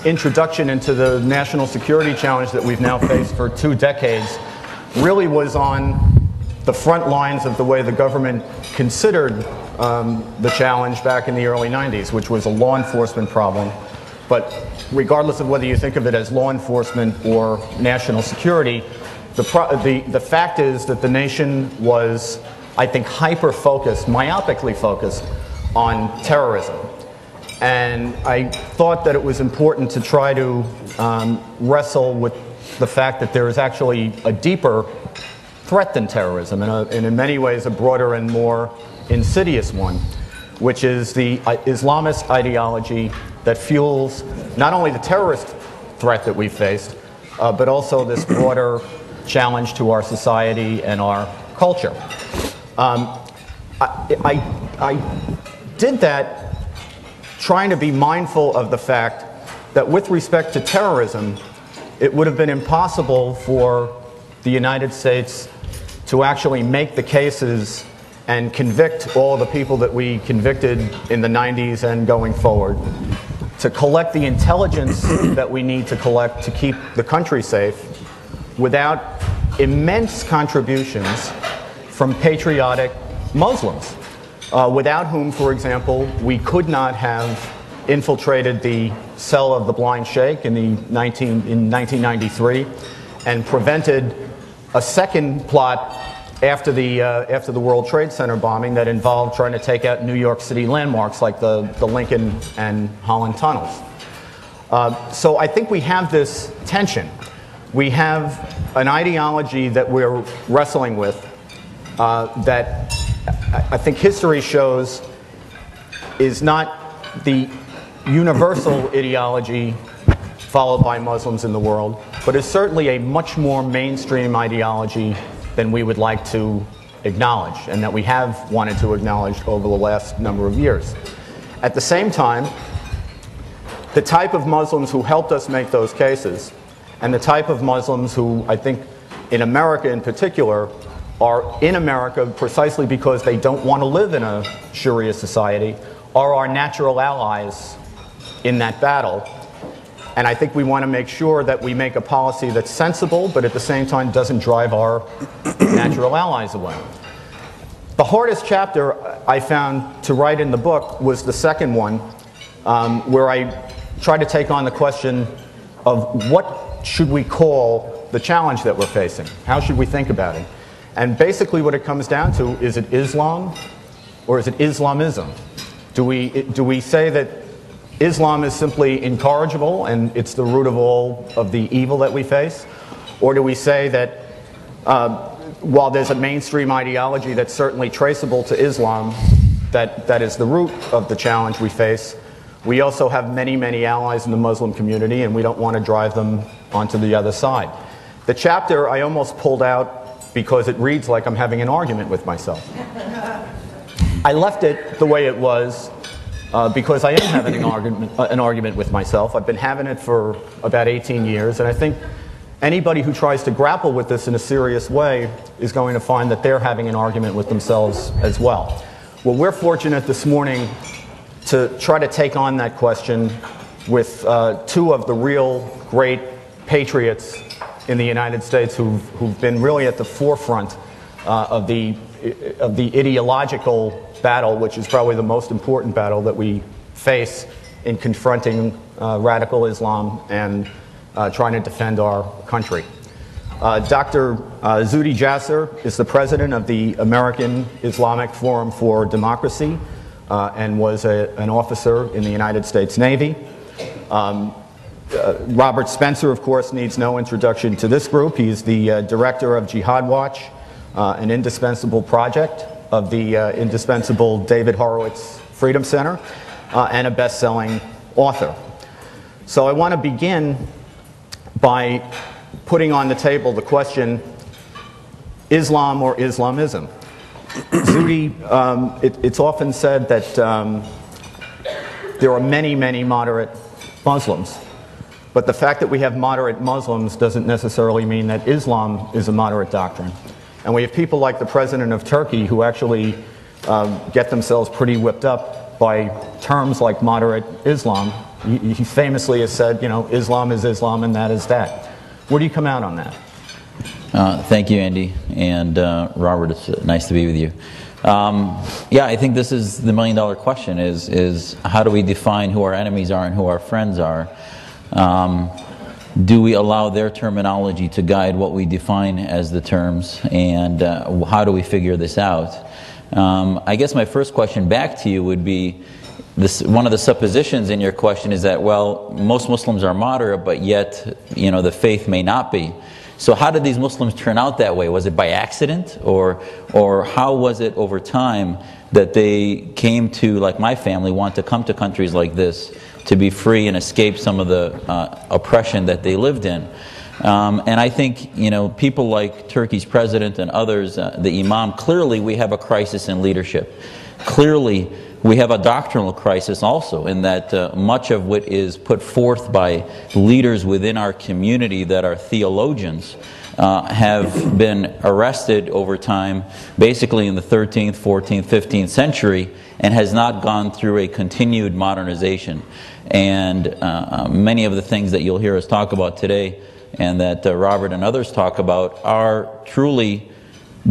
introduction into the national security challenge that we've now faced for 2 decades really was on the front lines of the way the government considered the challenge back in the early 90s, which was a law enforcement problem. But regardless of whether you think of it as law enforcement or national security, the fact is that the nation was, I think, hyper-focused, myopically focused on terrorism. And I thought that it was important to try to wrestle with the fact that there is actually a deeper threat than terrorism, and in many ways a broader and more insidious one, which is the Islamist ideology that fuels not only the terrorist threat that we faced, but also this broader challenge to our society and our culture. I did that trying to be mindful of the fact that with respect to terrorism, it would have been impossible for the United States to actually make the cases and convict all the people that we convicted in the 90s and going forward, to collect the intelligence that we need to collect to keep the country safe without immense contributions from patriotic Muslims, without whom, for example, we could not have infiltrated the cell of the blind sheikh in 1993 and prevented a second plot after the World Trade Center bombing that involved trying to take out New York City landmarks like the Lincoln and Holland tunnels. So I think we have this tension. We have an ideology that we're wrestling with that I think history shows is not the universal ideology followed by Muslims in the world, but is certainly a much more mainstream ideology than we would like to acknowledge, and that we have wanted to acknowledge over the last number of years. At the same time, the type of Muslims who helped us make those cases, and the type of Muslims who, I think, in America in particular, are in America precisely because they don't want to live in a Sharia society, are our natural allies in that battle. And I think we want to make sure that we make a policy that's sensible, but at the same time doesn't drive our natural allies away. The hardest chapter I found to write in the book was the second one, where I tried to take on the question of what should we call the challenge that we're facing? How should we think about it? And basically what it comes down to, is it Islam or is it Islamism? Do we say that Islam is simply incorrigible and it's the root of all of the evil that we face? Or do we say that while there's a mainstream ideology that's certainly traceable to Islam, that is the root of the challenge we face, we also have many, many allies in the Muslim community and we don't want to drive them onto the other side. The chapter I almost pulled out because it reads like I'm having an argument with myself. I left it the way it was because I am having an argument with myself. I've been having it for about 18 years, and I think anybody who tries to grapple with this in a serious way is going to find that they're having an argument with themselves as well. Well, we're fortunate this morning to try to take on that question with two of the real great patriots in the United States who've been really at the forefront of the ideological battle, which is probably the most important battle that we face in confronting radical Islam and trying to defend our country. Dr. Zuhdi Jasser is the president of the American Islamic Forum for Democracy and was an officer in the United States Navy. Robert Spencer, of course, needs no introduction to this group. He's the director of Jihad Watch, an indispensable project of the indispensable David Horowitz Freedom Center, and a best-selling author. So I want to begin by putting on the table the question, Islam or Islamism? Zuhdi, it's often said that there are many, many moderate Muslims. But the fact that we have moderate Muslims doesn't necessarily mean that Islam is a moderate doctrine. And we have people like the president of Turkey who actually get themselves pretty whipped up by terms like moderate Islam, he famously has said, Islam is Islam and that is that. Where do you come out on that? Thank you, Andy. And Robert, it's nice to be with you. Yeah, I think this is the million-dollar question, is how do we define who our enemies are and who our friends are? Do we allow their terminology to guide what we define as the terms? And how do we figure this out? I guess my first question back to you would be, one of the suppositions in your question is that, well, most Muslims are moderate, but yet, the faith may not be. So how did these Muslims turn out that way? Was it by accident? Or how was it over time that they came to, like my family, want to come to countries like this to be free and escape some of the oppression that they lived in? And I think, people like Turkey's president and others, the Imam, clearly we have a crisis in leadership. Clearly we have a doctrinal crisis also, in that much of what is put forth by leaders within our community that are theologians have been arrested over time, basically in the 13th, 14th, 15th century, and has not gone through a continued modernization. And many of the things that you'll hear us talk about today, and that Robert and others talk about, are truly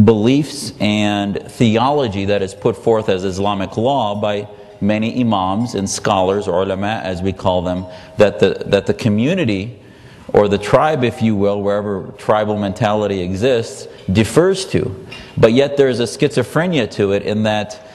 beliefs and theology that is put forth as Islamic law by many imams and scholars, or ulama as we call them, that the community, or the tribe, if you will, wherever tribal mentality exists, defers to. But yet there's a schizophrenia to it, in that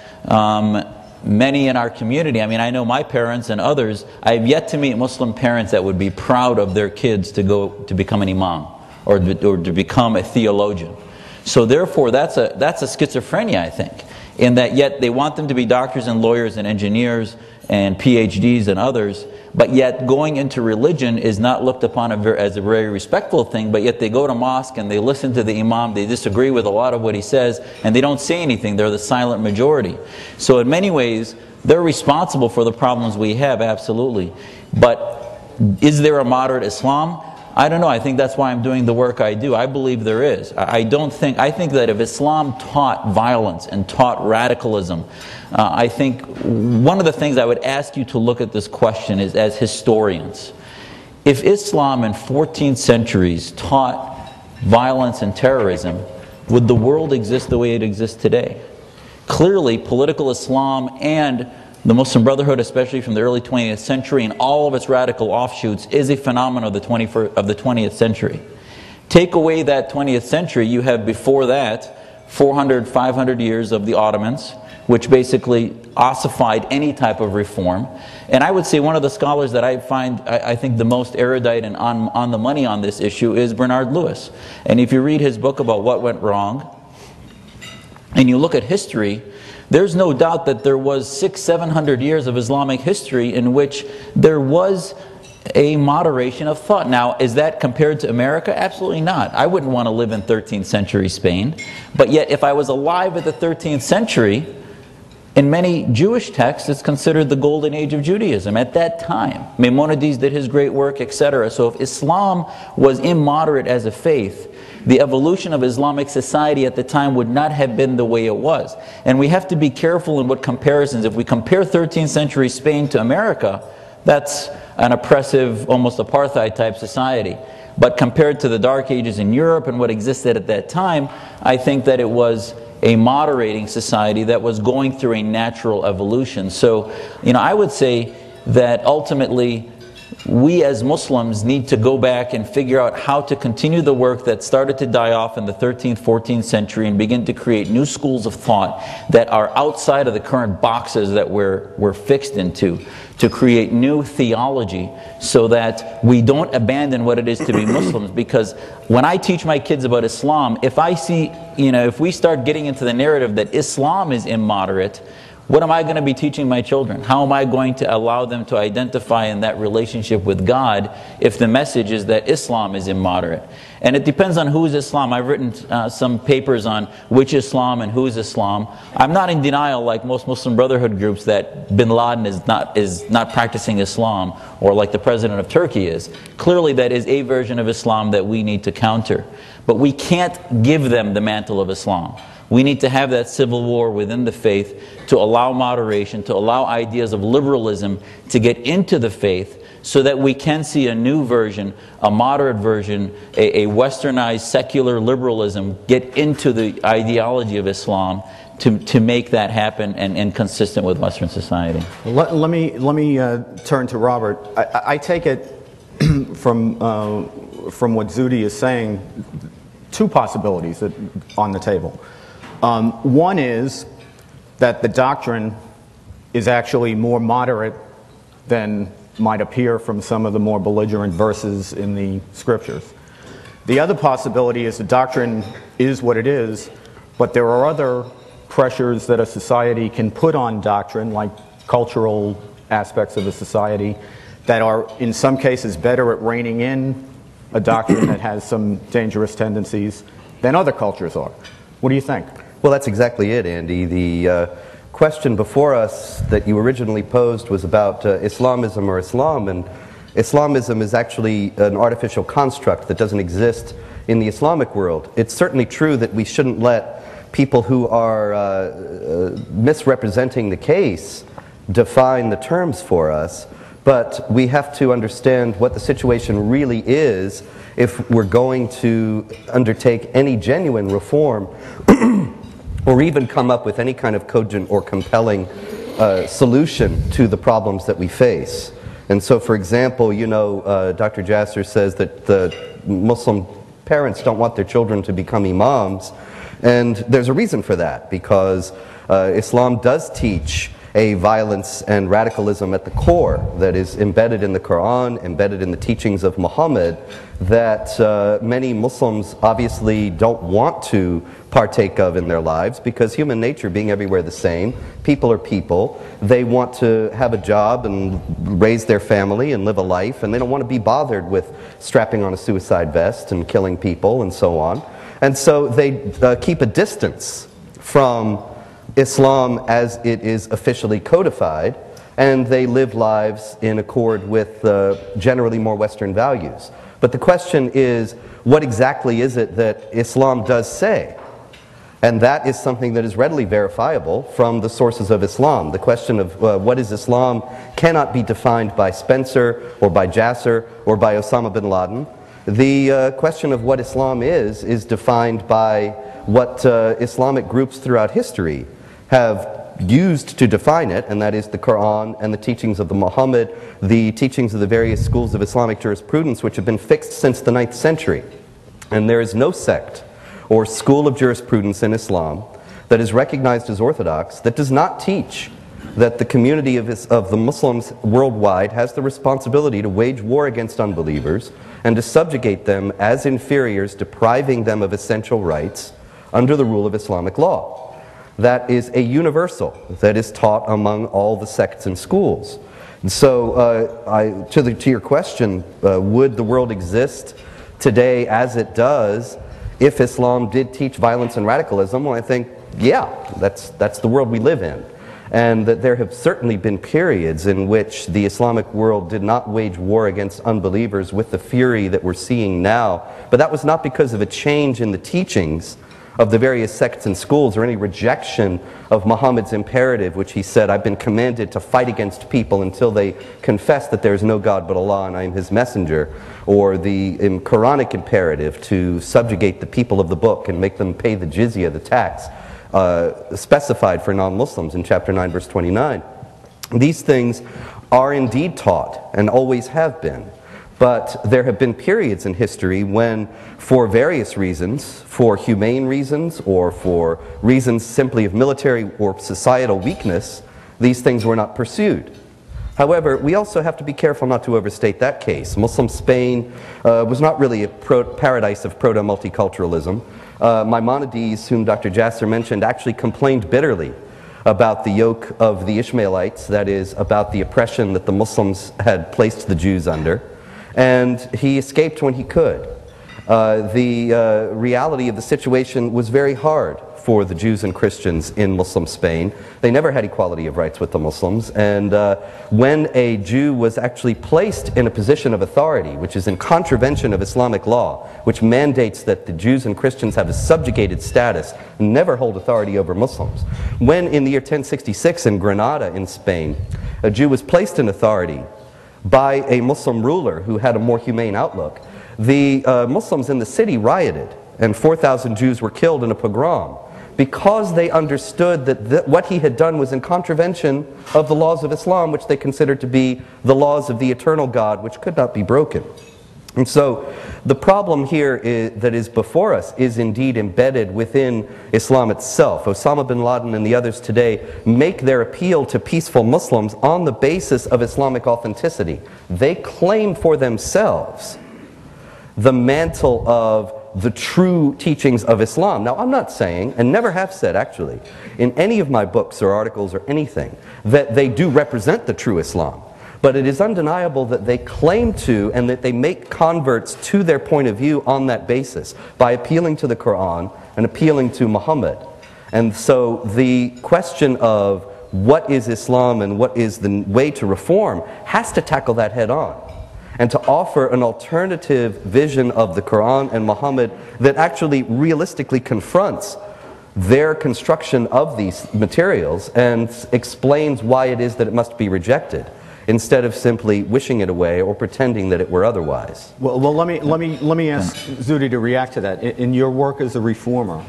many in our community, I know my parents and others, I have yet to meet Muslim parents that would be proud of their kids to go to become an imam or to become a theologian. So therefore, that's a schizophrenia, I think, in that yet they want them to be doctors and lawyers and engineers and PhDs and others, but yet going into religion is not looked upon as a very respectful thing, but yet they go to mosque and they listen to the imam, they disagree with a lot of what he says, and they don't say anything. They're the silent majority. So in many ways, they're responsible for the problems we have, absolutely. But is there a moderate Islam? I don't know. I think that's why I'm doing the work I do. I believe there is. I think that if Islam taught violence and taught radicalism, I think one of the things I would ask you to look at this question is, as historians, if Islam in 14 centuries taught violence and terrorism, would the world exist the way it exists today? Clearly, political Islam and the Muslim Brotherhood, especially from the early 20th century, and all of its radical offshoots, is a phenomenon of the 20th century. Take away that 20th century, you have before that 400, 500 years of the Ottomans, which basically ossified any type of reform. And I would say one of the scholars that I find, I think, the most erudite and on the money on this issue is Bernard Lewis. And if you read his book about what went wrong, and you look at history, there's no doubt that there was 600-700 years of Islamic history in which there was a moderation of thought. Now, is that compared to America? Absolutely not. I wouldn't want to live in 13th century Spain. But yet, if I was alive at the 13th century, in many Jewish texts, it's considered the golden age of Judaism at that time. Maimonides did his great work, etc. So if Islam was immoderate as a faith, the evolution of Islamic society at the time would not have been the way it was. And we have to be careful in what comparisons. If we compare 13th century Spain to America, that's an oppressive, almost apartheid type society. But compared to the Dark Ages in Europe and what existed at that time, I think that it was a moderating society that was going through a natural evolution. So, I would say that ultimately we as Muslims need to go back and figure out how to continue the work that started to die off in the 13th, 14th century and begin to create new schools of thought that are outside of the current boxes that we're fixed into, to create new theology so that we don't abandon what it is to be Muslims. Because when I teach my kids about Islam, if I see, if we start getting into the narrative that Islam is immoderate, what am I going to be teaching my children? How am I going to allow them to identify in that relationship with God if the message is that Islam is immoderate? And it depends on whose Islam. I've written some papers on which Islam and whose Islam. I'm not in denial, like most Muslim Brotherhood groups, that bin Laden is not practicing Islam, or like the president of Turkey is. Clearly that is a version of Islam that we need to counter. But we can't give them the mantle of Islam. We need to have that civil war within the faith to allow moderation, to allow ideas of liberalism to get into the faith, so that we can see a new version, a moderate version, a westernized secular liberalism get into the ideology of Islam to make that happen and consistent with Western society. Let me turn to Robert. I take it from what Zuhdi is saying, two possibilities on the table. One is that the doctrine is actually more moderate than might appear from some of the more belligerent verses in the scriptures. The other possibility is the doctrine is what it is, but there are other pressures that a society can put on doctrine, like cultural aspects of a society, that are in some cases better at reining in a doctrine that has some dangerous tendencies than other cultures are. What do you think? Well, that's exactly it, Andy. The question before us that you originally posed was about Islamism or Islam, and Islamism is actually an artificial construct that doesn't exist in the Islamic world. It's certainly true that we shouldn't let people who are misrepresenting the case define the terms for us, but we have to understand what the situation really is if we're going to undertake any genuine reform or even come up with any kind of cogent or compelling solution to the problems that we face. And so, for example, you know, Dr. Jasser says that the Muslim parents don't want their children to become imams, and there's a reason for that, because Islam does teach a violence and radicalism at the core that is embedded in the Quran, embedded in the teachings of Muhammad, that many Muslims obviously don't want to partake of in their lives, because human nature being everywhere the same, people are people, they want to have a job and raise their family and live a life, and they don't want to be bothered with strapping on a suicide vest and killing people and so on. And so they keep a distance from Islam as it is officially codified, and they live lives in accord with generally more Western values. But the question is, what exactly is it that Islam does say? And that is something that is readily verifiable from the sources of Islam. The question of what is Islam cannot be defined by Spencer or by Jasser or by Osama bin Laden. The question of what Islam is defined by what Islamic groups throughout history have used to define it, and that is the Quran and the teachings of the Muhammad, the teachings of the various schools of Islamic jurisprudence, which have been fixed since the 9th century. And there is no sect or school of jurisprudence in Islam that is recognized as orthodox that does not teach that the community of the Muslims worldwide has the responsibility to wage war against unbelievers and to subjugate them as inferiors, depriving them of essential rights under the rule of Islamic law. That is a universal that is taught among all the sects and schools. And so, to your question, would the world exist today as it does if Islam did teach violence and radicalism? Well, I think, yeah, that's the world we live in. And that there have certainly been periods in which the Islamic world did not wage war against unbelievers with the fury that we're seeing now. But that was not because of a change in the teachings of the various sects and schools, or any rejection of Muhammad's imperative, which he said, I've been commanded to fight against people until they confess that there is no God but Allah and I am His messenger, or the Quranic imperative to subjugate the people of the book and make them pay the jizya, the tax, specified for non-Muslims in chapter 9, verse 29. These things are indeed taught and always have been. But there have been periods in history when, for various reasons, for humane reasons or for reasons simply of military or societal weakness, these things were not pursued. However, we also have to be careful not to overstate that case. Muslim Spain was not really a paradise of proto-multiculturalism. Maimonides, whom Dr. Jasser mentioned, actually complained bitterly about the yoke of the Ishmaelites, that is, about the oppression that the Muslims had placed the Jews under. And he escaped when he could. The reality of the situation was very hard for the Jews and Christians in Muslim Spain. They never had equality of rights with the Muslims. And when a Jew was actually placed in a position of authority, which is in contravention of Islamic law, which mandates that the Jews and Christians have a subjugated status and never hold authority over Muslims. When in the year 1066 in Granada in Spain, a Jew was placed in authority by a Muslim ruler who had a more humane outlook, the Muslims in the city rioted, and 4,000 Jews were killed in a pogrom because they understood that what he had done was in contravention of the laws of Islam, which they considered to be the laws of the eternal God, which could not be broken. And so the problem here that is before us is indeed embedded within Islam itself. Osama bin Laden and the others today make their appeal to peaceful Muslims on the basis of Islamic authenticity. They claim for themselves the mantle of the true teachings of Islam. Now, I'm not saying, and never have said actually, in any of my books or articles or anything, that they do represent the true Islam. But it is undeniable that they claim to, and that they make converts to their point of view on that basis, by appealing to the Quran and appealing to Muhammad. And so the question of what is Islam and what is the way to reform has to tackle that head on, and to offer an alternative vision of the Quran and Muhammad that actually realistically confronts their construction of these materials and explains why it is that it must be rejected, instead of simply wishing it away or pretending that it were otherwise. Well, let me ask Zuhdi to react to that. In your work as a reformer,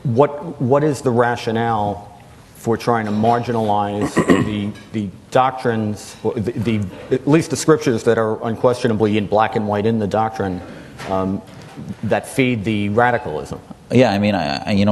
what is the rationale for trying to marginalize the doctrines, or at least the scriptures that are unquestionably in black and white in the doctrine, that feed the radicalism? Yeah, I mean,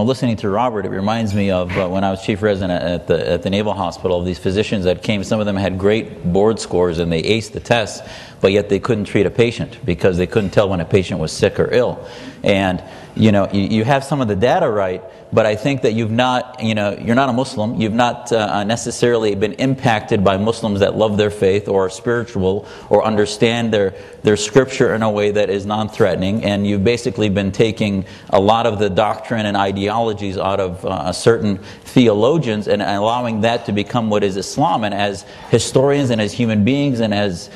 listening to Robert, it reminds me of when I was chief resident at the Naval Hospital. These physicians that came, some of them had great board scores and they aced the tests, but yet they couldn't treat a patient because they couldn't tell when a patient was sick or ill. And you have some of the data right, but I think that you're not a Muslim. You've not necessarily been impacted by Muslims that love their faith or are spiritual or understand their scripture in a way that is non-threatening, and you've basically been taking a lot of the doctrine and ideologies out of certain theologians and allowing that to become what is Islam. And as historians and as human beings and as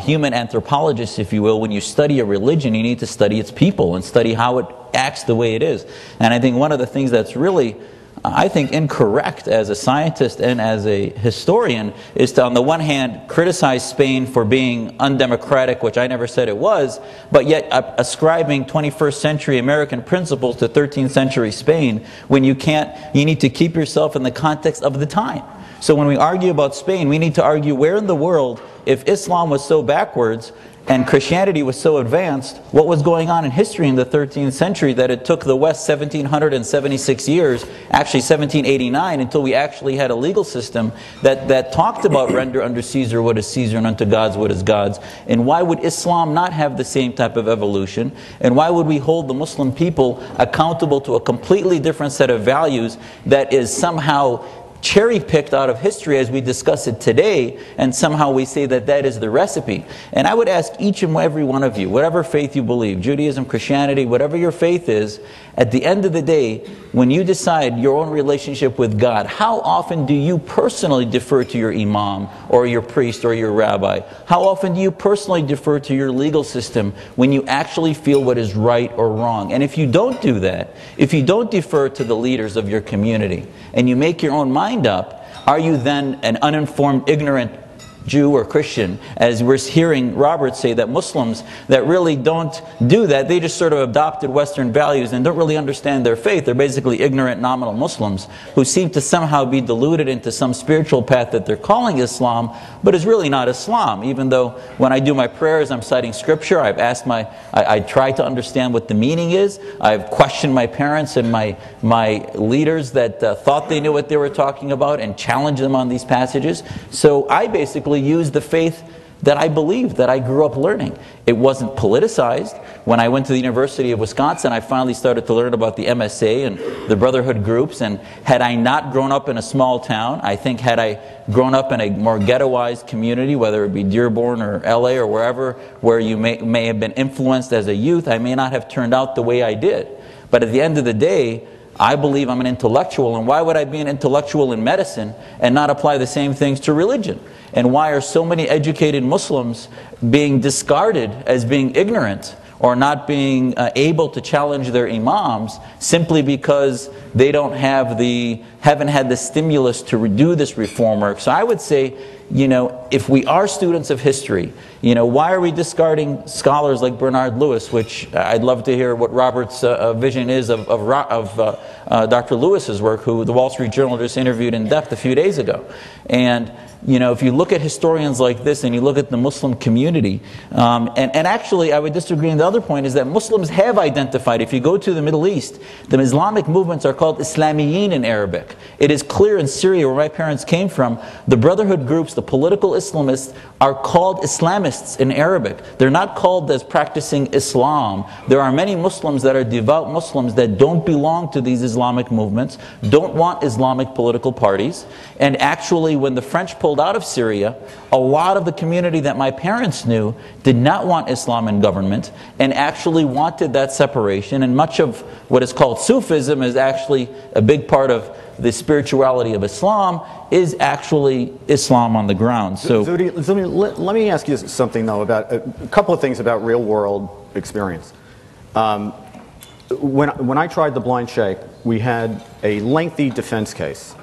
human anthropologists, if you will, when you study a religion, you need to study its people and study how it acts the way it is. And I think one of the things that's really, I think, incorrect as a scientist and as a historian is to, on the one hand, criticize Spain for being undemocratic, which I never said it was, but yet ascribing 21st century American principles to 13th century Spain when you need to keep yourself in the context of the time. So when we argue about Spain, we need to argue where in the world, if Islam was so backwards and Christianity was so advanced, what was going on in history in the 13th century that it took the West 1776 years, actually 1789, until we actually had a legal system that talked about render unto Caesar what is Caesar and unto God's what is God's. And why would Islam not have the same type of evolution? And why would we hold the Muslim people accountable to a completely different set of values that is somehow cherry-picked out of history as we discuss it today, and somehow we say that that is the recipe? And I would ask each and every one of you, whatever faith you believe, Judaism, Christianity, whatever your faith is, at the end of the day, when you decide your own relationship with God, how often do you personally defer to your imam or your priest or your rabbi? How often do you personally defer to your legal system when you actually feel what is right or wrong? And if you don't do that, if you don't defer to the leaders of your community, and you make your own mind up, are you then an uninformed, ignorant Jew or Christian? As we're hearing Robert say, that Muslims that really don't do that, they just sort of adopted Western values and don't really understand their faith. They're basically ignorant nominal Muslims who seem to somehow be deluded into some spiritual path that they're calling Islam, but is really not Islam. Even though when I do my prayers, I'm citing scripture. I've asked I try to understand what the meaning is. I've questioned my parents and my leaders that thought they knew what they were talking about and challenged them on these passages. So I basically use the faith that I believed, that I grew up learning. It wasn't politicized. When I went to the University of Wisconsin, I finally started to learn about the MSA and the brotherhood groups. And had I not grown up in a small town, I think had I grown up in a more ghettoized community, whether it be Dearborn or LA or wherever, where you may have been influenced as a youth, I may not have turned out the way I did. But at the end of the day, I believe I'm an intellectual, and why would I be an intellectual in medicine and not apply the same things to religion? And why are so many educated Muslims being discarded as being ignorant or not being able to challenge their imams simply because they haven't had the stimulus to do this reform work? So I would say, if we are students of history, why are we discarding scholars like Bernard Lewis, which I'd love to hear what Robert's vision is of Dr. Lewis's work, who the Wall Street Journal just interviewed in depth a few days ago. And if you look at historians like this and you look at the Muslim community, and actually I would disagree on the other point, is that Muslims have identified, if you go to the Middle East, the Islamic movements are called Islamiyin in Arabic. It is clear in Syria, where my parents came from, the Brotherhood groups, the political Islamists, are called Islamists in Arabic. They're not called as practicing Islam. There are many Muslims that are devout Muslims that don't belong to these Islamic movements, don't want Islamic political parties, and actually when the French pulled out of Syria, a lot of the community that my parents knew did not want Islam in government and actually wanted that separation, and much of what is called Sufism is actually a big part of the spirituality of Islam is actually Islam on the ground. So, Zuhdi, let me ask you something though about a couple of things about real world experience. When I tried the blind sheikh, we had a lengthy defense case,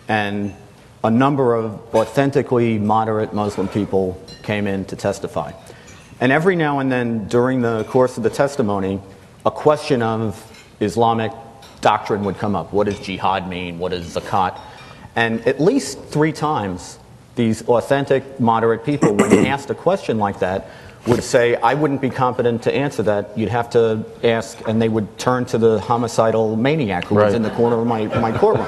and a number of authentically moderate Muslim people came in to testify. And every now and then during the course of the testimony, a question of Islamic doctrine would come up. What does jihad mean? What is zakat? And at least 3 times, these authentic, moderate people, when asked a question like that, would say, I wouldn't be competent to answer that. You'd have to ask, and they would turn to the homicidal maniac who was in the corner of my courtroom.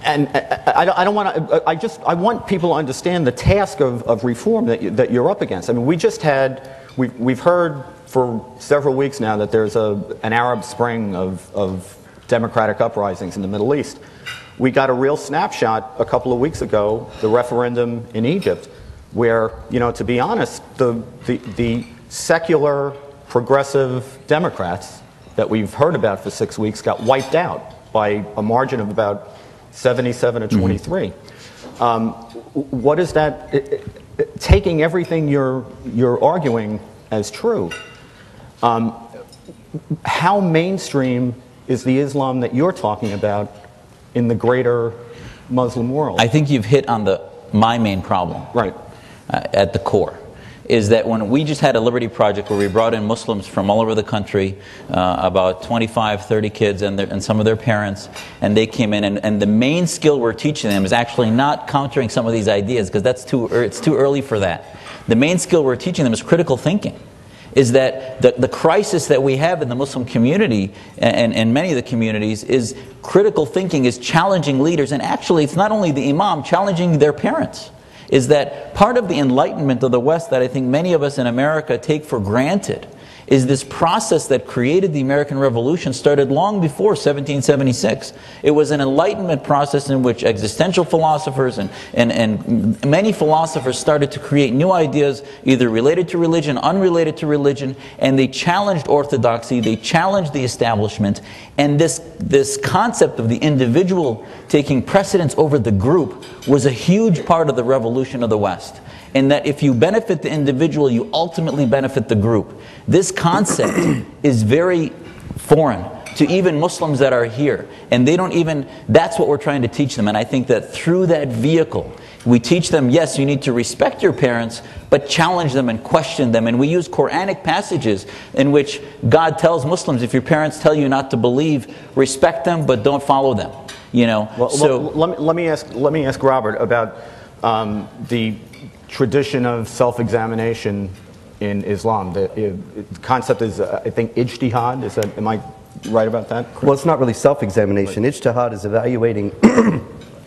And I don't want to. I want people to understand the task of reform that you're up against. I mean, we've heard for several weeks now that there's an Arab Spring of democratic uprisings in the Middle East. We got a real snapshot a couple of weeks ago, the referendum in Egypt, where, to be honest, the secular progressive Democrats that we've heard about for 6 weeks got wiped out by a margin of about 77 to 23. What is that? Taking everything you're arguing as true, how mainstream is the Islam that you're talking about in the greater Muslim world? I think you've hit on my main problem. Right. At the core, is that when we just had a Liberty Project where we brought in Muslims from all over the country, about 25, 30 kids and some of their parents, and they came in, and the main skill we're teaching them is actually not countering some of these ideas, because it's too early for that. The main skill we're teaching them is critical thinking. Is that the crisis that we have in the Muslim community and many of the communities is critical thinking, is challenging leaders, and actually it's not only the imam, challenging their parents. Is that part of the enlightenment of the West that I think many of us in America take for granted is this process that created the American Revolution started long before 1776. It was an enlightenment process in which existential philosophers and many philosophers started to create new ideas, either related to religion, unrelated to religion, and they challenged orthodoxy, they challenged the establishment, and this concept of the individual taking precedence over the group was a huge part of the revolution of the West. And that if you benefit the individual, you ultimately benefit the group. This concept is very foreign to even Muslims that are here. And that's what we're trying to teach them. And I think that through that vehicle, we teach them, yes, you need to respect your parents, but challenge them and question them. And we use Quranic passages in which God tells Muslims, if your parents tell you not to believe, respect them, but don't follow them. Let me ask Robert about the tradition of self-examination in Islam. The concept is, I think, ijtihad. Am I right about that? Well, it's not really self-examination. Ijtihad is evaluating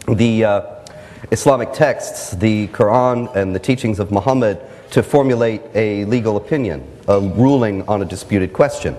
the Islamic texts, the Quran and the teachings of Muhammad, to formulate a legal opinion, a ruling on a disputed question.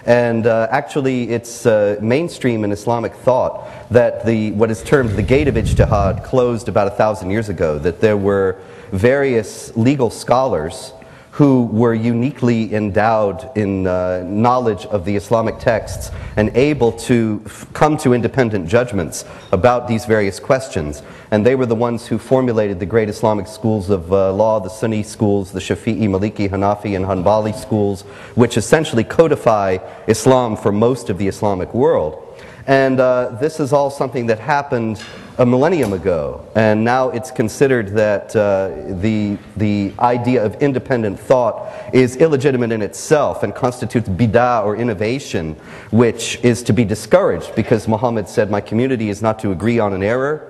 And actually, it's mainstream in Islamic thought that what is termed the gate of ijtihad closed about 1,000 years ago, that there were various legal scholars who were uniquely endowed in knowledge of the Islamic texts and able to come to independent judgments about these various questions. And they were the ones who formulated the great Islamic schools of law, the Sunni schools, the Shafi'i, Maliki, Hanafi, and Hanbali schools, which essentially codify Islam for most of the Islamic world. And this is all something that happened a millennium ago, and now it's considered that the idea of independent thought is illegitimate in itself and constitutes bid'ah or innovation, which is to be discouraged because Muhammad said, "My community is not to agree on an error,"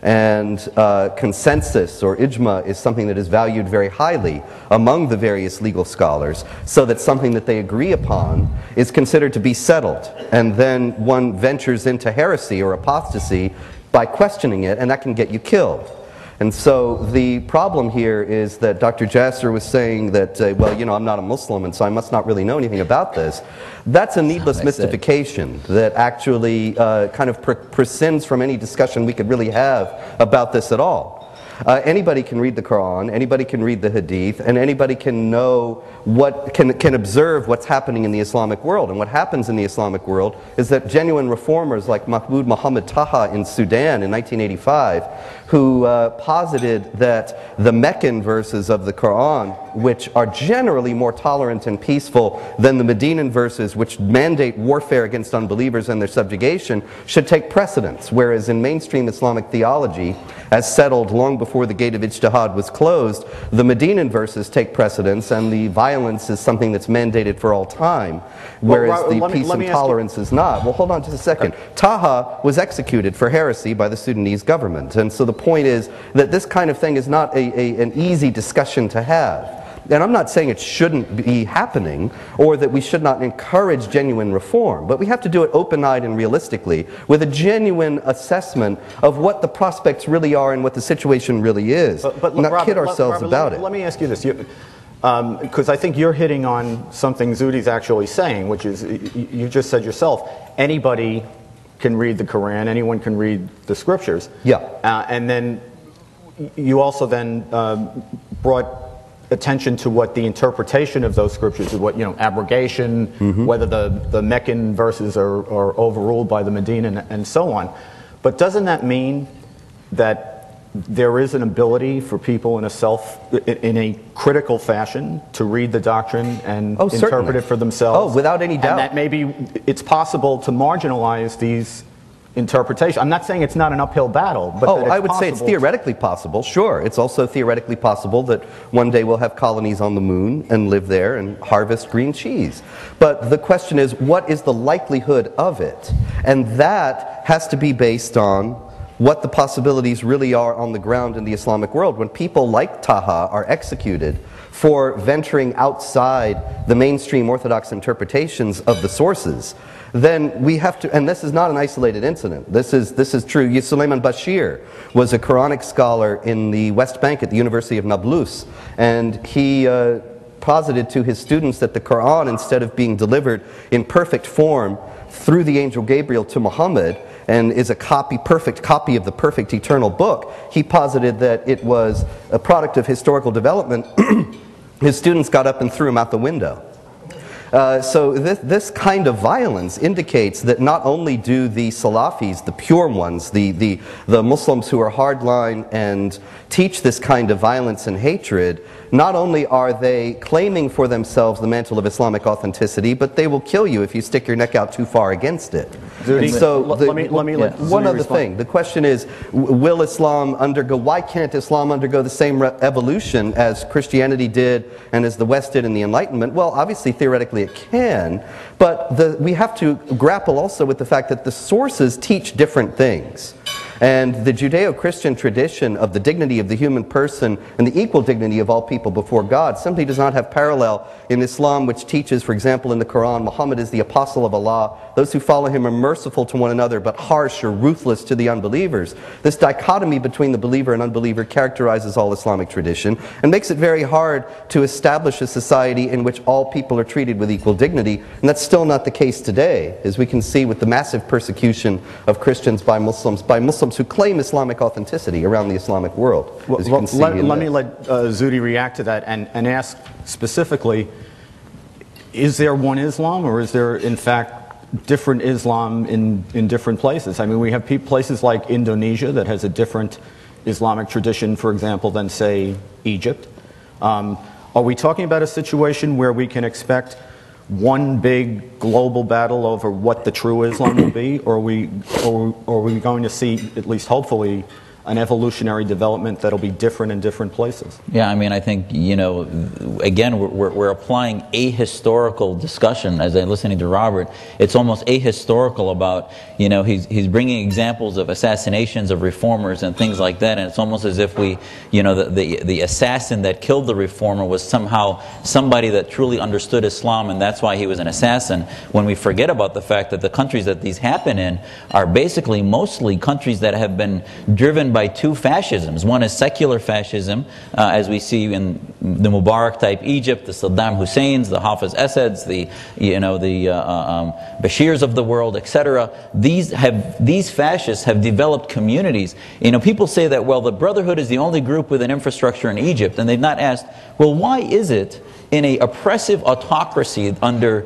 and consensus or ijma is something that is valued very highly among the various legal scholars, so that something that they agree upon is considered to be settled, and then one ventures into heresy or apostasy by questioning it, and that can get you killed. And so the problem here is that Dr. Jasser was saying that, well, you know, I'm not a Muslim, and so I must not really know anything about this. That's a needless mystification that actually kind of prescinds from any discussion we could really have about this at all. Anybody can read the Quran, anybody can read the Hadith, and anybody can know can observe what's happening in the Islamic world. And what happens in the Islamic world is that genuine reformers like Mahmoud Muhammad Taha in Sudan in 1985, who posited that the Meccan verses of the Quran, which are generally more tolerant and peaceful than the Medinan verses, which mandate warfare against unbelievers and their subjugation, should take precedence, whereas in mainstream Islamic theology, as settled long before the gate of ijtihad was closed, the Medinan verses take precedence, and the violence is something that's mandated for all time, whereas the peace and tolerance is not. Well, hold on just a second. Taha was executed for heresy by the Sudanese government, and so the point is that this kind of thing is not an easy discussion to have. And I'm not saying it shouldn't be happening or that we should not encourage genuine reform, but we have to do it open-eyed and realistically with a genuine assessment of what the prospects really are and what the situation really is. But not Robert, kid ourselves about it. Let me ask you this, because I think you're hitting on something Zuhdi's actually saying, which is, you just said yourself, anybody can read the Quran, anyone can read the scriptures. Yeah. And then you also then brought attention to what the interpretation of those scriptures is, what, you know, abrogation, whether the Meccan verses are overruled by the Medina and so on. But doesn't that mean that there is an ability for people in a critical fashion to read the doctrine and interpret it for themselves? Oh, without any doubt. And that maybe it's possible to marginalize these interpretation. I'm not saying it's not an uphill battle, but I would say it's theoretically possible. Sure, it's also theoretically possible that one day we'll have colonies on the moon and live there and harvest green cheese. But the question is, what is the likelihood of it? And that has to be based on what the possibilities really are on the ground in the Islamic world. When people like Taha are executed for venturing outside the mainstream Orthodox interpretations of the sources, then we have to, and this is not an isolated incident, this is true. Suleiman Bashir was a Quranic scholar in the West Bank at the University of Nablus, and he posited to his students that the Quran, instead of being delivered in perfect form through the angel Gabriel to Muhammad, and is a perfect copy of the perfect eternal book, he posited that it was a product of historical development. His students got up and threw him out the window. So this kind of violence indicates that not only do the Salafis, the pure ones, the Muslims who are hardline and teach this kind of violence and hatred, not only are they claiming for themselves the mantle of Islamic authenticity, but they will kill you if you stick your neck out too far against it. Zuhdi, so let me one other thing. The question is, will Islam undergo, why can't Islam undergo the same evolution as Christianity did and as the West did in the Enlightenment? Well, obviously, theoretically it can, but we have to grapple also with the fact that the sources teach different things. And the Judeo-Christian tradition of the dignity of the human person and the equal dignity of all people before God simply does not have parallel in Islam, which teaches, for example, in the Quran, Muhammad is the apostle of Allah, Those who follow him are merciful to one another, but harsh or ruthless to the unbelievers. This dichotomy between the believer and unbeliever characterizes all Islamic tradition and makes it very hard to establish a society in which all people are treated with equal dignity, and that's still not the case today, as we can see with the massive persecution of Christians by Muslims who claim Islamic authenticity around the Islamic world. Well, let me let Zuhdi react to that and ask specifically, is there one Islam, or is there in fact different Islam in different places? I mean, we have places like Indonesia that has a different Islamic tradition, for example, than, say, Egypt. Are we talking about a situation where we can expect one big global battle over what the true Islam will be, or are we going to see, at least hopefully, an evolutionary development that'll be different in different places? Yeah, I mean, I think, you know, again, we're applying ahistorical discussion. As I'm listening to Robert, it's almost ahistorical about, you know, he's bringing examples of assassinations of reformers and things like that, and it's almost as if we, you know, the assassin that killed the reformer was somehow somebody that truly understood Islam, and that's why he was an assassin, when we forget about the fact that the countries that these happen in are basically mostly countries that have been driven by two fascisms. One is secular fascism, as we see in the Mubarak type Egypt, the Saddam Husseins, the Hafiz Assads, the Bashirs of the world, etc. These fascists have developed communities. You know, people say that, well, the Brotherhood is the only group with an infrastructure in Egypt, and they've not asked, well, why is it in a oppressive autocracy under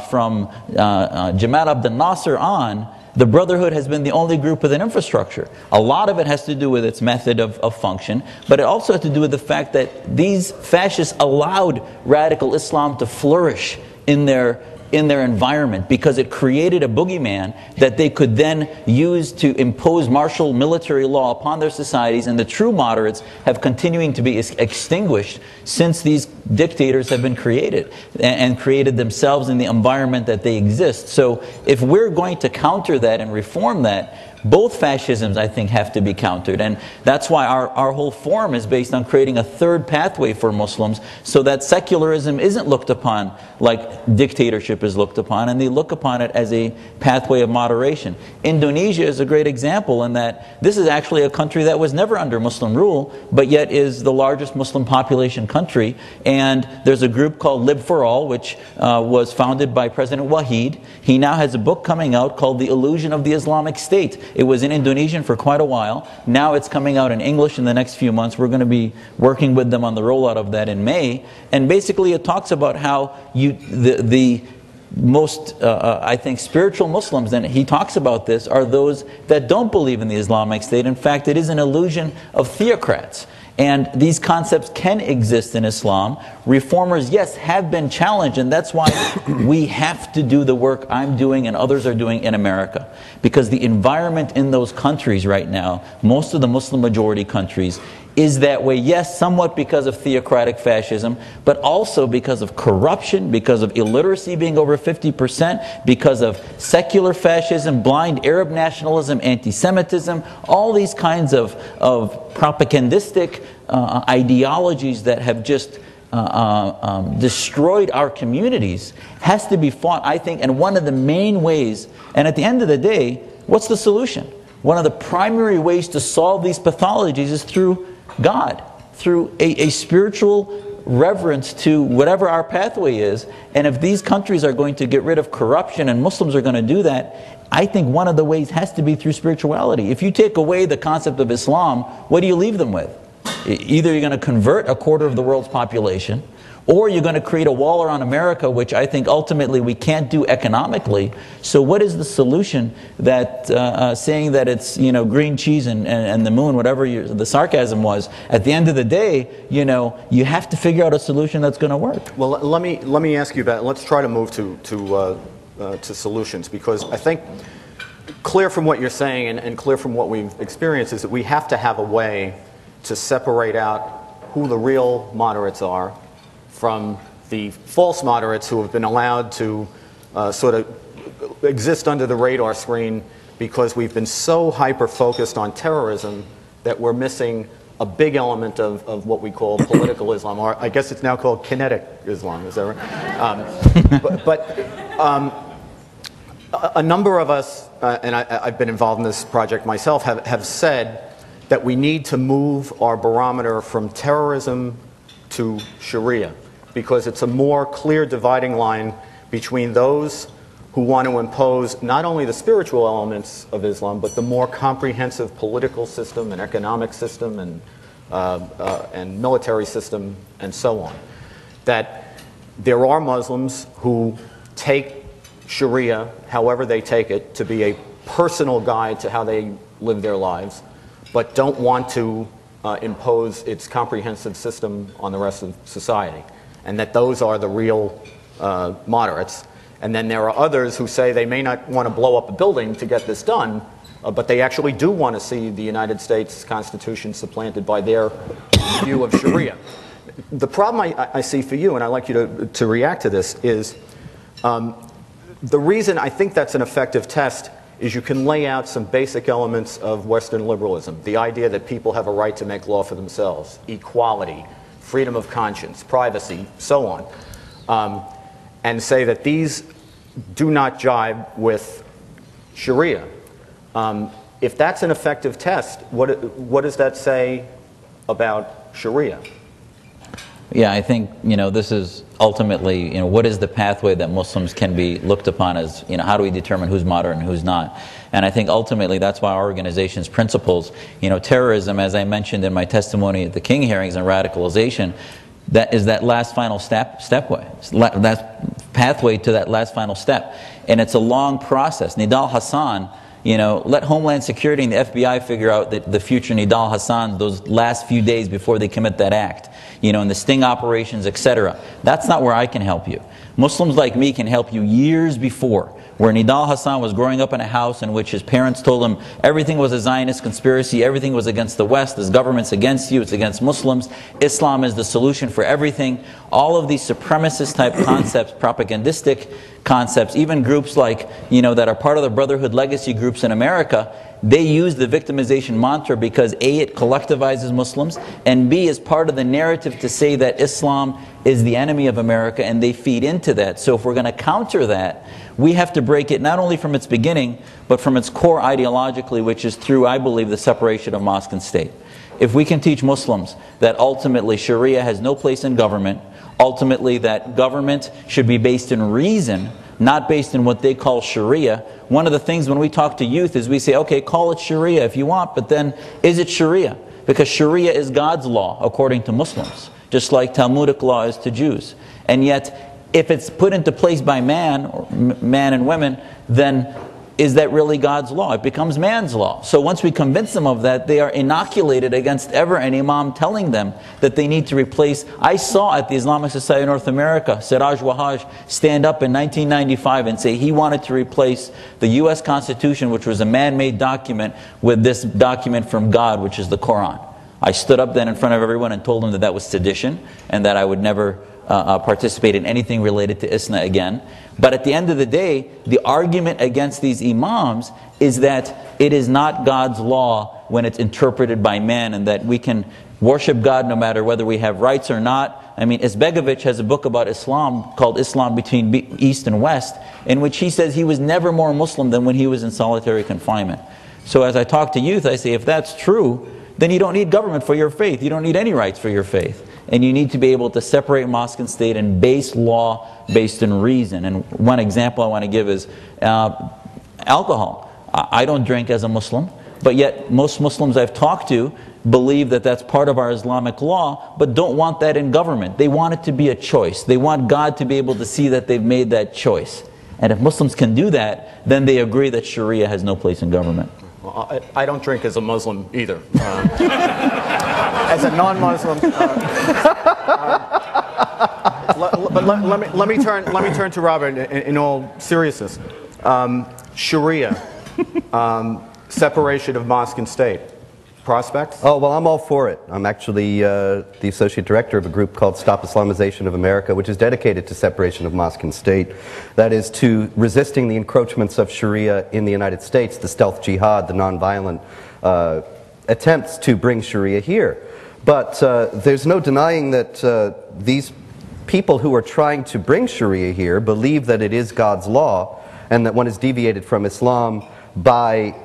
from Jamal Abdel Nasser on, the Brotherhood has been the only group with an infrastructure? A lot of it has to do with its method of function, but it also has to do with the fact that these fascists allowed radical Islam to flourish in their environment, because it created a boogeyman that they could then use to impose martial military law upon their societies, and the true moderates have continuing to be extinguished since these dictators have been created and created themselves in the environment that they exist. So if we're going to counter that and reform that, both fascisms, I think, have to be countered. And that's why our whole forum is based on creating a third pathway for Muslims, so that secularism isn't looked upon like dictatorship is looked upon, and they look upon it as a pathway of moderation. Indonesia is a great example in that this is actually a country that was never under Muslim rule, but yet is the largest Muslim population country. And there's a group called Lib for All, which was founded by President Wahid. He now has a book coming out called The Illusion of the Islamic State. It was in Indonesian for quite a while. Now it's coming out in English in the next few months. We're going to be working with them on the rollout of that in May. And basically it talks about how the most, I think, spiritual Muslims, and he talks about this, are those that don't believe in the Islamic State. In fact, it is an illusion of theocrats. And these concepts can exist in Islam. Reformers, yes, have been challenged, and that's why we have to do the work I'm doing and others are doing in America. Because the environment in those countries right now, most of the Muslim majority countries, is that way, yes, somewhat because of theocratic fascism, but also because of corruption, because of illiteracy being over 50%, because of secular fascism, blind Arab nationalism, anti-Semitism, all these kinds of propagandistic ideologies that have just destroyed our communities, has to be fought, I think, and one of the main ways, and at the end of the day, what's the solution? One of the primary ways to solve these pathologies is through God, through a spiritual reverence to whatever our pathway is. And if these countries are going to get rid of corruption and Muslims are going to do that, I think one of the ways has to be through spirituality. If you take away the concept of Islam, what do you leave them with? Either you're going to convert a quarter of the world's population, or you're going to create a wall around America, which I think ultimately we can't do economically. So what is the solution that saying that it's, you know, green cheese and the moon, whatever the sarcasm was, at the end of the day, you know, you have to figure out a solution that's going to work. Well, let me ask you about, let's try to move to solutions, because I think clear from what you're saying and clear from what we've experienced is that we have to have a way to separate out who the real moderates are from the false moderates who have been allowed to sort of exist under the radar screen because we've been so hyper-focused on terrorism that we're missing a big element of what we call political Islam, or I guess it's now called kinetic Islam, is that right? A number of us, and I've been involved in this project myself, have said that we need to move our barometer from terrorism to Sharia, because it's a more clear dividing line between those who want to impose not only the spiritual elements of Islam, but the more comprehensive political system and economic system and military system and so on. That there are Muslims who take Sharia, however they take it, to be a personal guide to how they live their lives, but don't want to impose its comprehensive system on the rest of society, and that those are the real moderates. And then there are others who say they may not want to blow up a building to get this done, but they actually do want to see the United States Constitution supplanted by their view of Sharia. The problem I see for you, and I'd like you to react to this, is the reason I think that's an effective test is you can lay out some basic elements of Western liberalism. The idea that people have a right to make law for themselves, equality, freedom of conscience, privacy, so on. And say that these do not jibe with Sharia. If that's an effective test, what does that say about Sharia? Yeah, I think, this is ultimately, what is the pathway that Muslims can be looked upon as, how do we determine who's moderate and who's not? And I think ultimately that's why our organization's principles, terrorism, as I mentioned in my testimony at the King hearings, and radicalization, that is that last final stepway, that pathway to that last final step. And it's a long process. Nidal Hasan, let Homeland Security and the FBI figure out the future Nidal Hasan those last few days before they commit that act, and the sting operations, etc. That's not where I can help you. Muslims like me can help you years before, where Nidal Hasan was growing up in a house in which his parents told him everything was a Zionist conspiracy, everything was against the West, this government's against you, it's against Muslims, Islam is the solution for everything. All of these supremacist type concepts, propagandistic concepts, even groups like, that are part of the Brotherhood legacy groups in America, they use the victimization mantra because A, it collectivizes Muslims, and B, is part of the narrative to say that Islam is the enemy of America, and they feed into that. So if we're going to counter that, we have to break it not only from its beginning, but from its core ideologically, which is through, I believe, the separation of mosque and state. If we can teach Muslims that ultimately Sharia has no place in government, ultimately that government should be based in reason, not based in what they call Sharia. One of the things when we talk to youth is we say, okay, call it Sharia if you want, but then is it Sharia? Because Sharia is God's law according to Muslims, just like Talmudic law is to Jews. And yet, if it's put into place by man, or man and women, then is that really God's law? It becomes man's law. So once we convince them of that, they are inoculated against ever an imam telling them that they need to replace. I saw at the Islamic Society of North America, Siraj Wahaj stand up in 1995 and say he wanted to replace the U.S. Constitution, which was a man-made document, with this document from God, which is the Quran. I stood up then in front of everyone and told them that that was sedition and that I would never participate in anything related to ISNA again. But at the end of the day, the argument against these imams is that it is not God's law when it's interpreted by man, and that we can worship God no matter whether we have rights or not. I mean, Izbegovic has a book about Islam called Islam Between East and West, in which he says he was never more Muslim than when he was in solitary confinement. So as I talk to youth, I say, if that's true, then you don't need government for your faith. You don't need any rights for your faith. And you need to be able to separate mosque and state and base law based in reason. And one example I want to give is alcohol. I don't drink as a Muslim, but yet most Muslims I've talked to believe that that's part of our Islamic law, but don't want that in government. They want it to be a choice. They want God to be able to see that they've made that choice. And if Muslims can do that, then they agree that Sharia has no place in government. Well, I don't drink as a Muslim either. As a non-Muslim, but let me turn to Robert in all seriousness. Sharia, separation of mosque and state, prospects? Oh, well, I'm all for it. I'm actually the associate director of a group called Stop Islamization of America, which is dedicated to separation of mosque and state. That is, to resisting the encroachments of Sharia in the United States, the stealth jihad, the nonviolent attempts to bring Sharia here. But there's no denying that these people who are trying to bring Sharia here believe that it is God's law, and that one is deviated from Islam by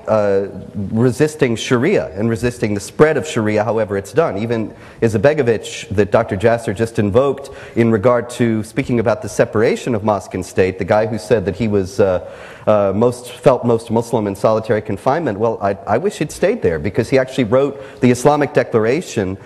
resisting Sharia and resisting the spread of Sharia however it's done. Even Izetbegovic, that Dr. Jasser just invoked in regard to speaking about the separation of mosque and state, the guy who said that he was felt most Muslim in solitary confinement, well, I wish he'd stayed there, because he actually wrote the Islamic Declaration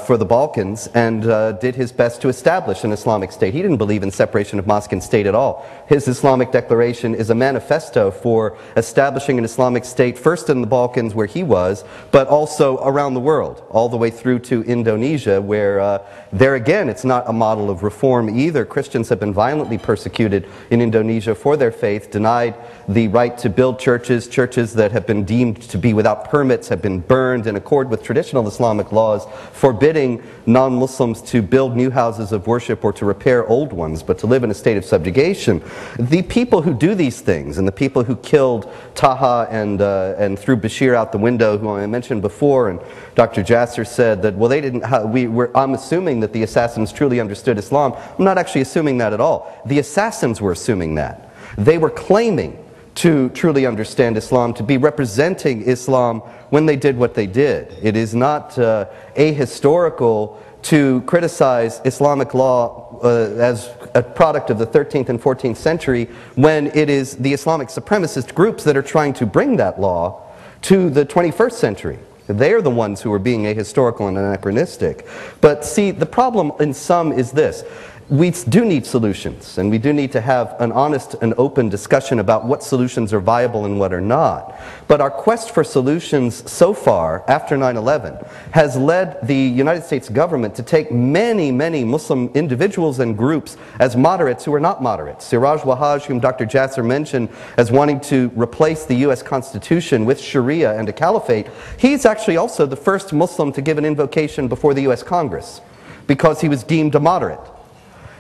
for the Balkans and did his best to establish an Islamic state. He didn't believe in separation of mosque and state at all. His Islamic Declaration is a manifesto for establishing an Islamic state, first in the Balkans where he was, but also around the world, all the way through to Indonesia, where there again it's not a model of reform either. Christians have been violently persecuted in Indonesia for their faith, denied the right to build churches. Churches that have been deemed to be without permits have been burned in accord with traditional Islamic laws, forbidding non-Muslims to build new houses of worship or to repair old ones, but to live in a state of subjugation. The people who do these things, and the people who killed Taha and threw Bashir out the window, who I mentioned before, and Dr. Jasser said that, well, they didn't. I'm assuming that the assassins truly understood Islam. I'm not actually assuming that at all. The assassins were assuming that. They were claiming to truly understand Islam, to be representing Islam when they did what they did. It is not ahistorical to criticize Islamic law as a product of the 13th and 14th century, when it is the Islamic supremacist groups that are trying to bring that law to the 21st century. They're the ones who are being ahistorical and anachronistic. But see, the problem in some is this. We do need solutions, and we do need to have an honest and open discussion about what solutions are viable and what are not. But our quest for solutions so far, after 9/11, has led the United States government to take many, many Muslim individuals and groups as moderates who are not moderates. Siraj Wahhaj, whom Dr. Jasser mentioned as wanting to replace the U.S. Constitution with Sharia and a caliphate, he's actually also the first Muslim to give an invocation before the U.S. Congress, because he was deemed a moderate.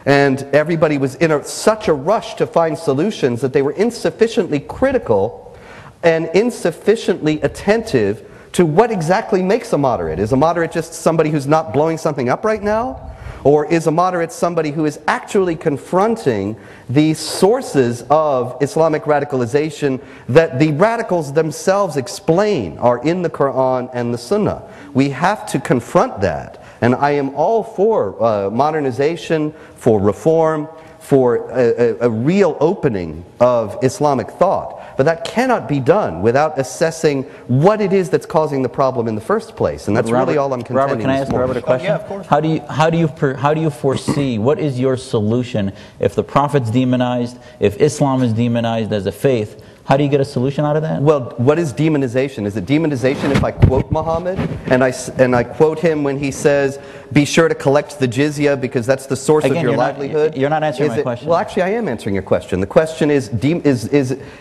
And everybody was in such a rush to find solutions that they were insufficiently critical and insufficiently attentive to what exactly makes a moderate. Is a moderate just somebody who's not blowing something up right now? Or is a moderate somebody who is actually confronting the sources of Islamic radicalization that the radicals themselves explain are in the Quran and the Sunnah? We have to confront that. And I am all for modernization, for reform, for a real opening of Islamic thought. But that cannot be done without assessing what it is that's causing the problem in the first place. And that's really all I'm contending. Robert, can I ask Robert a question? Yeah, of course. How do you foresee, what is your solution if the Prophet's demonized, if Islam is demonized as a faith? How do you get a solution out of that? Well, what is demonization? Is it demonization if I quote Muhammad and I quote him when he says, be sure to collect the jizya because that's the source of your livelihood? You're not answering my question. Well, actually, I am answering your question. The question is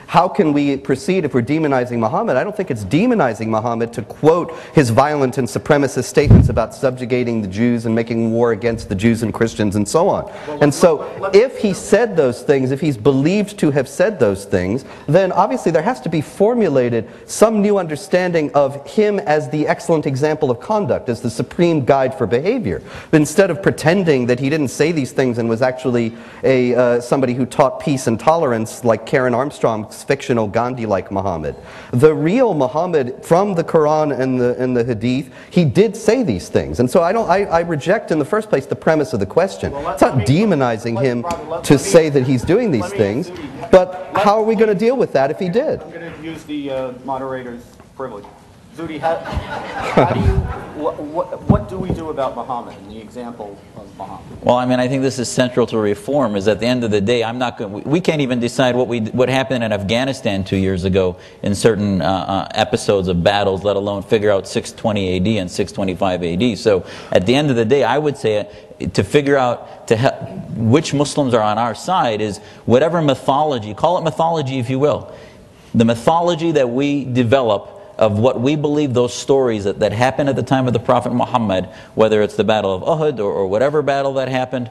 how can we proceed if we're demonizing Muhammad? I don't think it's demonizing Muhammad to quote his violent and supremacist statements about subjugating the Jews and making war against the Jews and Christians and so on. And so if he said those things, if he's believed to have said those things, then obviously there has to be formulated some new understanding of him as the excellent example of conduct, as the supreme guide for behavior. But instead of pretending that he didn't say these things and was actually somebody who taught peace and tolerance like Karen Armstrong's fictional Gandhi-like Muhammad. The real Muhammad from the Quran and the Hadith, he did say these things. And so I reject in the first place the premise of the question. It's not demonizing him to say that he's doing these things, but how are we going to deal with that if he did? I'm going to use the moderator's privilege. Zuhdi, what do we do about Muhammad and the example of Muhammad? Well, I mean, I think this is central to reform. Is at the end of the day, we can't even decide what happened in Afghanistan 2 years ago in certain episodes of battles, let alone figure out 620 AD and 625 AD. So, at the end of the day, I would say to figure out which Muslims are on our side is whatever mythology, call it mythology if you will, the mythology that we develop of what we believe those stories that happened at the time of the Prophet Muhammad, whether it's the Battle of Uhud or whatever battle that happened,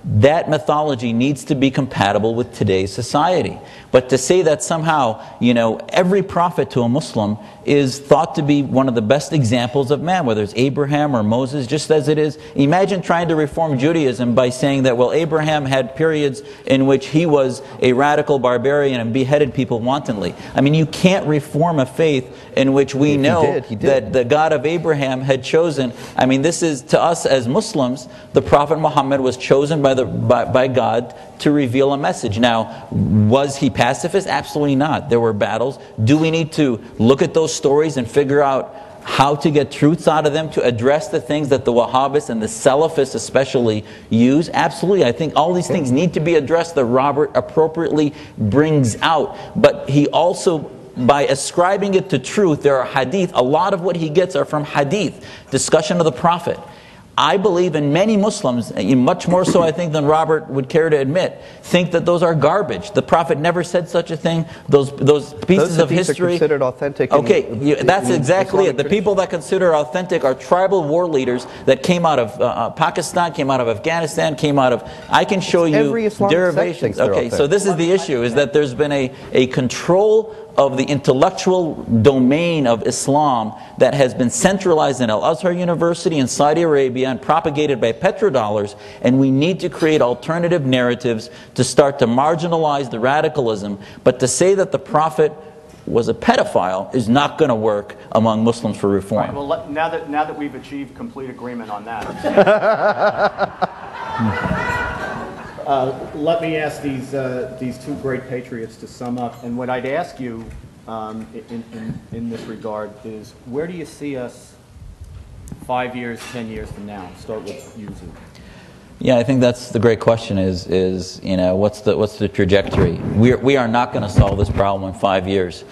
that mythology needs to be compatible with today's society. But to say that somehow, every prophet to a Muslim is thought to be one of the best examples of man, whether it's Abraham or Moses, just as it is. Imagine trying to reform Judaism by saying that, well, Abraham had periods in which he was a radical barbarian and beheaded people wantonly. I mean, you can't reform a faith in which we know that the God of Abraham had chosen. I mean, this is, to us as Muslims, the Prophet Muhammad was chosen by God to reveal a message. Now, was he pacifist? Absolutely not. There were battles. Do we need to look at those stories and figure out how to get truths out of them to address the things that the Wahhabists and the Salafists especially use? Absolutely. I think all these things need to be addressed that Robert appropriately brings out. But he also, by ascribing it to truth, there are hadith. A lot of what he gets are from hadith, discussion of the Prophet. I believe in many Muslims, much more so I think than Robert would care to admit, think that those are garbage. The Prophet never said such a thing. Those pieces of history are considered authentic. Okay, that's exactly it. The people that consider authentic are tribal war leaders that came out of Pakistan, came out of Afghanistan, came out of... I can show you derivations. Okay, so this is the issue, is that there's been a control of the intellectual domain of Islam that has been centralized in Al-Azhar University in Saudi Arabia and propagated by petrodollars, and we need to create alternative narratives to start to marginalize the radicalism. But to say that the Prophet was a pedophile is not going to work among Muslims for reform. Right, well, now that we've achieved complete agreement on that, let me ask these two great patriots to sum up. And what I'd ask you in this regard is, where do you see us 5 years, 10 years from now? Start with you, Zuhdi. Yeah, I think that's the great question is you know, what's the trajectory? We are not going to solve this problem in 5 years.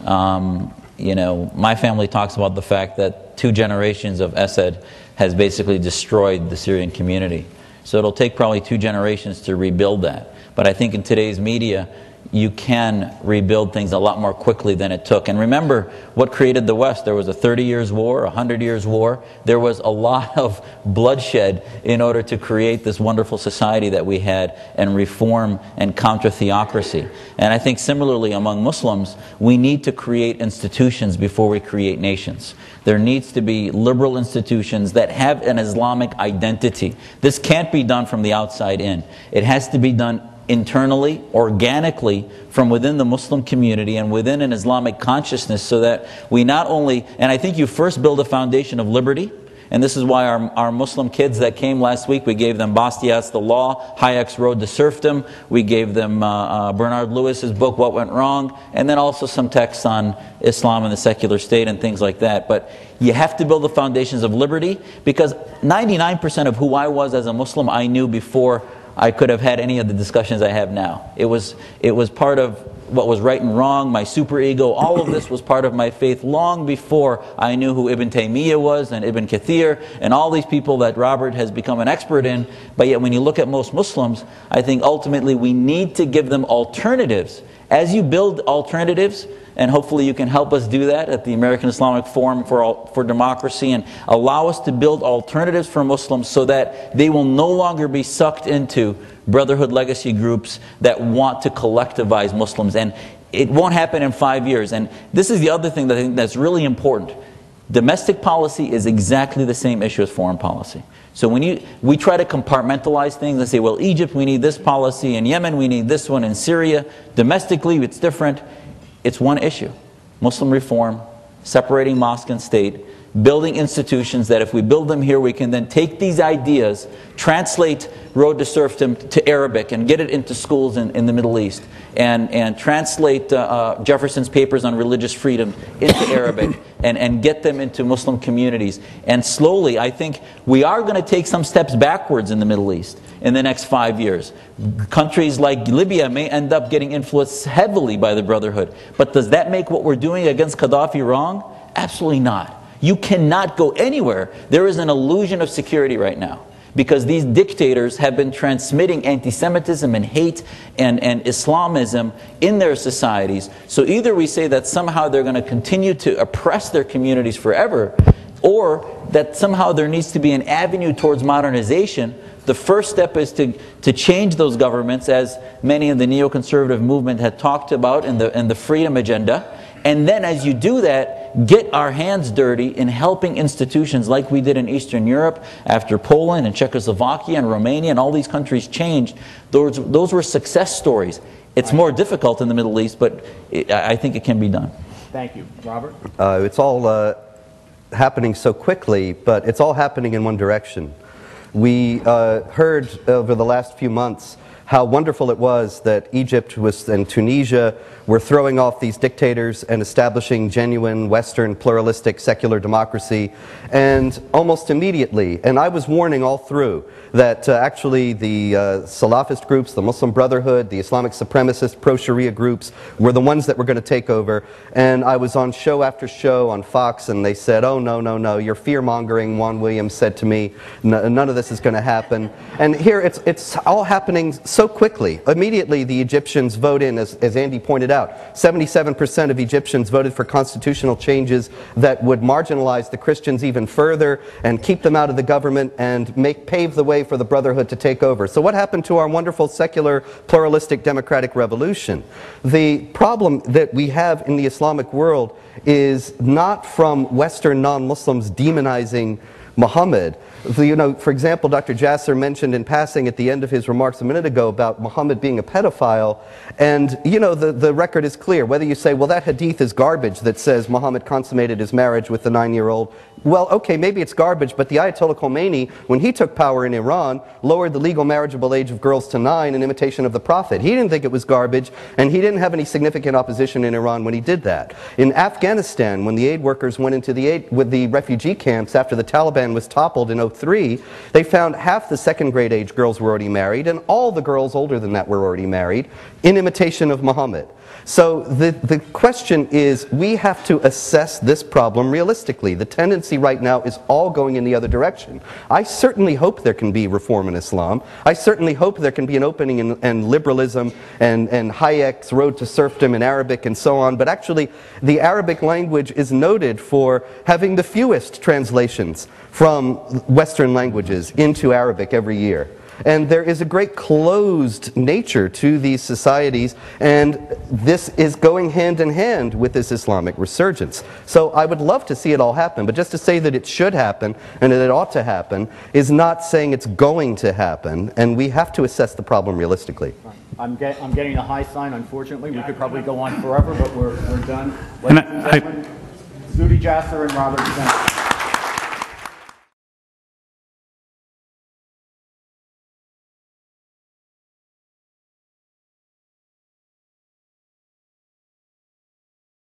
You know, my family talks about the fact that 2 generations of Assad has basically destroyed the Syrian community. So it'll take probably 2 generations to rebuild that. But I think in today's media, you can rebuild things a lot more quickly than it took. And remember what created the West. There was a 30 years war, a 100 years war. There was a lot of bloodshed in order to create this wonderful society that we had and reform and counter theocracy. And I think similarly among Muslims, we need to create institutions before we create nations. There needs to be liberal institutions that have an Islamic identity. This can't be done from the outside in. It has to be done internally, organically, from within the Muslim community and within an Islamic consciousness, so that we not only, and I think you first build a foundation of liberty, and this is why our Muslim kids that came last week, we gave them Bastiat's The Law, Hayek's Road to Serfdom, we gave them Bernard Lewis's book, What Went Wrong, and then also some texts on Islam and the secular state and things like that. But you have to build the foundations of liberty, because 99% of who I was as a Muslim I knew before I could have had any of the discussions I have now. It was part of what was right and wrong, my superego. All of this was part of my faith long before I knew who Ibn Taymiyyah was and Ibn Kathir and all these people that Robert has become an expert in. But yet when you look at most Muslims, I think ultimately we need to give them alternatives. As you build alternatives, and hopefully you can help us do that at the American Islamic Forum for Democracy, and allow us to build alternatives for Muslims so that they will no longer be sucked into brotherhood legacy groups that want to collectivize Muslims. And it won't happen in 5 years. And this is the other thing that I think that's really important. Domestic policy is exactly the same issue as foreign policy. So when we try to compartmentalize things and say, well, Egypt, we need this policy, in Yemen, we need this one, in Syria, domestically, it's different. It's one issue: Muslim reform, separating mosque and state, building institutions that if we build them here, we can then take these ideas, translate Road to Serfdom to Arabic and get it into schools in the Middle East, and translate Jefferson's papers on religious freedom into Arabic and get them into Muslim communities. And slowly, I think we are going to take some steps backwards in the Middle East in the next 5 years. Countries like Libya may end up getting influenced heavily by the Brotherhood. But does that make what we're doing against Gaddafi wrong? Absolutely not. You cannot go anywhere. There is an illusion of security right now, because these dictators have been transmitting anti-Semitism and hate and Islamism in their societies. So either we say that somehow they're going to continue to oppress their communities forever, or that somehow there needs to be an avenue towards modernization. The first step is to change those governments, as many in the neoconservative movement had talked about in the freedom agenda. And then as you do that, get our hands dirty in helping institutions like we did in Eastern Europe after Poland and Czechoslovakia and Romania and all these countries changed. Those were success stories. It's more difficult in the Middle East, but I think it can be done. Thank you. Robert? It's all happening so quickly, but it's all happening in one direction. We heard over the last few months how wonderful it was that Egypt and Tunisia were throwing off these dictators and establishing genuine Western pluralistic secular democracy. And almost immediately, and I was warning all through, that actually the Salafist groups, the Muslim Brotherhood, the Islamic supremacist pro-Sharia groups were the ones that were going to take over. And I was on show after show on Fox, and they said, oh, no, no, no, you're fear-mongering. Juan Williams said to me, none of this is going to happen. And here it's all happening so quickly. Immediately the Egyptians vote in, as Andy pointed out, 77% of Egyptians voted for constitutional changes that would marginalize the Christians even further and keep them out of the government and pave the way for the Brotherhood to take over. So what happened to our wonderful secular, pluralistic, democratic revolution? The problem that we have in the Islamic world is not from Western non-Muslims demonizing Muhammad. For example, Dr. Jasser mentioned in passing at the end of his remarks a minute ago about Muhammad being a pedophile, and the record is clear. Whether you say, well, that hadith is garbage that says Muhammad consummated his marriage with the 9-year-old, well, okay, maybe it's garbage, but the Ayatollah Khomeini, when he took power in Iran, lowered the legal marriageable age of girls to 9 in imitation of the Prophet. He didn't think it was garbage, and he didn't have any significant opposition in Iran when he did that. In Afghanistan, when the aid workers went into with the refugee camps after the Taliban was toppled in 2003, they found half the second grade age girls were already married, and all the girls older than that were already married, in imitation of Muhammad. So the question is, we have to assess this problem realistically. The tendency right now is all going in the other direction. I certainly hope there can be reform in Islam. I certainly hope there can be an opening in liberalism and Hayek's road to serfdom in Arabic and so on. But actually, the Arabic language is noted for having the fewest translations from Western languages into Arabic every year. And there is a great closed nature to these societies, and this is going hand in hand with this Islamic resurgence. So I would love to see it all happen, but just to say that it should happen and that it ought to happen is not saying it's going to happen, and we have to assess the problem realistically. I'm getting a high sign, unfortunately. We could probably go on forever, but we're done. And Zuhdi Jasser and Robert.